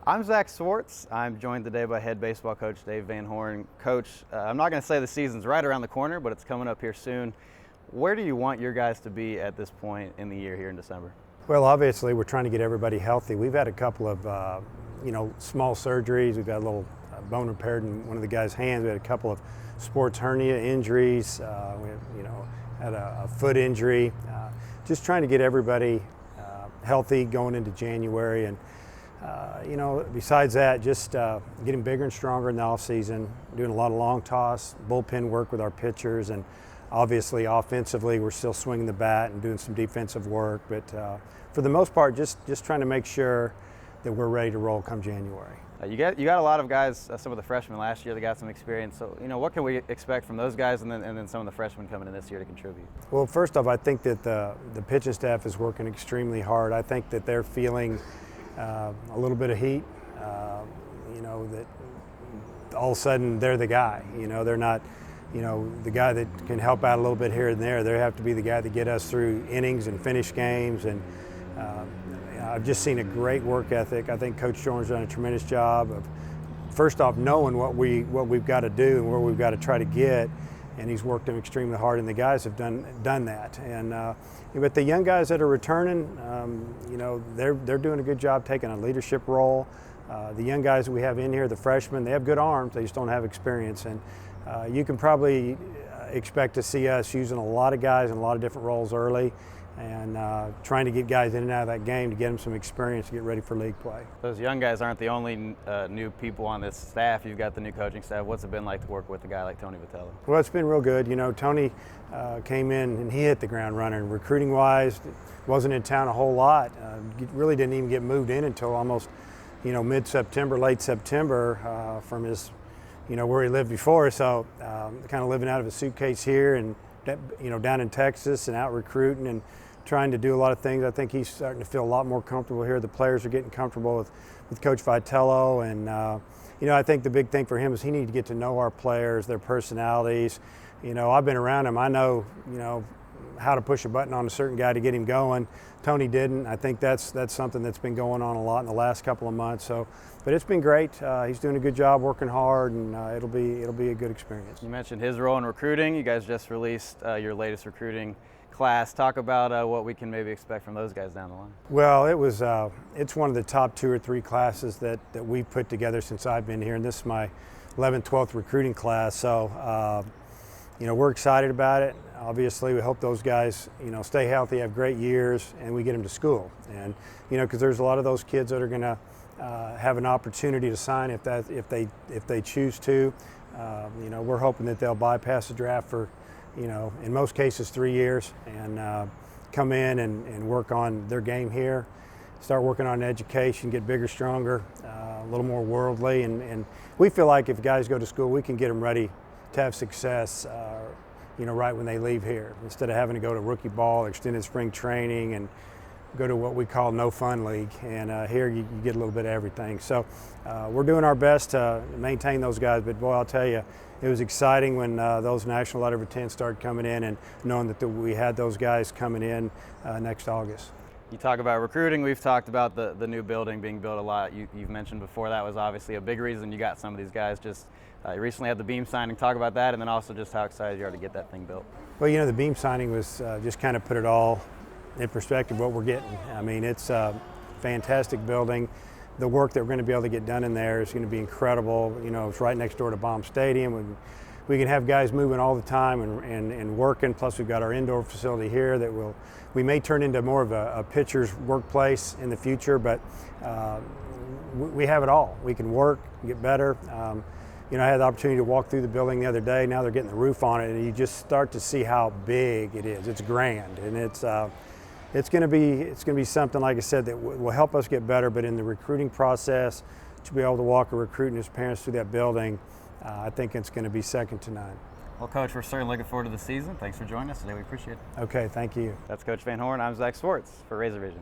I'm Zach Swartz. I'm joined today by head baseball coach Dave Van Horn. Coach, I'm not going to say the season's right around the corner, but it's coming up here soon. Where do you want your guys to be at this point in the year here in December? Well, obviously, we're trying to get everybody healthy. We've had a couple of, small surgeries. We've got a little bone repaired in one of the guys' hands. We had a couple of sports hernia injuries. Had a foot injury. Just trying to get everybody healthy going into January. And, besides that, just getting bigger and stronger in the off season, doing a lot of long toss, bullpen work with our pitchers, and obviously offensively we're still swinging the bat and doing some defensive work. But for the most part, just trying to make sure that we're ready to roll come January. You got a lot of guys, some of the freshmen last year that got some experience. So, what can we expect from those guys and then some of the freshmen coming in this year to contribute? Well, first off, I think that the pitching staff is working extremely hard. I think that they're feeling a little bit of heat, that all of a sudden they're the guy. They're not, the guy that can help out a little bit here and there. They have to be the guy that get us through innings and finish games. And I've just seen a great work ethic. I think Coach Jordan's done a tremendous job of, first off, knowing what we've got to do and where we've got to try to get. And he's worked them extremely hard, and the guys have done that. And but the young guys that are returning, they're doing a good job taking a leadership role. The young guys that we have in here, the freshmen, they have good arms. They just don't have experience. And you can probably expect to see us using a lot of guys in a lot of different roles early, and trying to get guys in and out of that game to get them some experience to get ready for league play. Those young guys aren't the only new people on this staff. You've got the new coaching staff. What's it been like to work with a guy like Tony Batalla? Well, it's been real good. Tony came in and he hit the ground running. Recruiting-wise, wasn't in town a whole lot. Really didn't even get moved in until almost, mid-September, late September from his, where he lived before. So kind of living out of a suitcase here and, down in Texas and out recruiting and trying to do a lot of things. I think he's starting to feel a lot more comfortable here. The players are getting comfortable with Coach Vitello, and I think the big thing for him is he needs to get to know our players, their personalities. I've been around him. I know, how to push a button on a certain guy to get him going. Tony didn't. I think that's something that's been going on a lot in the last couple of months. So, but it's been great. He's doing a good job, working hard, and it'll be a good experience. You mentioned his role in recruiting. You guys just released your latest recruiting class. Talk about what we can maybe expect from those guys down the line. Well, it's one of the top 2 or 3 classes that we've put together since I've been here, and this is my 11th, 12th recruiting class. So, we're excited about it. Obviously, we hope those guys, stay healthy, have great years, and we get them to school. And because there's a lot of those kids that are going to have an opportunity to sign if they choose to. We're hoping that they'll bypass the draft for, in most cases 3 years, and come in and work on their game here, start working on education, get bigger, stronger, a little more worldly. And we feel like if guys go to school, we can get them ready to have success, right when they leave here, instead of having to go to rookie ball, extended spring training, and go to what we call no fun league. And here you get a little bit of everything. So we're doing our best to maintain those guys. But boy, I'll tell you, it was exciting when those national letter of intent started coming in, and knowing that we had those guys coming in next August. You talk about recruiting. We've talked about the new building being built a lot. You've mentioned before that was obviously a big reason you got some of these guys. Just you recently had the beam signing. Talk about that, and then also just how excited you are to get that thing built. Well, the beam signing was just kind of put it all in perspective what we're getting. I mean, it's a fantastic building. The work that we're going to be able to get done in there is going to be incredible. It's right next door to Baum Stadium. We can have guys moving all the time and working. Plus, we've got our indoor facility here that we may turn into more of a pitcher's workplace in the future. But we have it all. We can work, get better. I had the opportunity to walk through the building the other day. Now they're getting the roof on it, and you just start to see how big it is. It's grand, and it's going to be something, like I said, that will help us get better. But in the recruiting process, to be able to walk a recruit and his parents through that building, I think it's going to be second to none. Well, Coach, we're certainly looking forward to the season. Thanks for joining us today. We appreciate it. Okay, thank you. That's Coach Van Horn. I'm Zach Swartz for Razor Vision.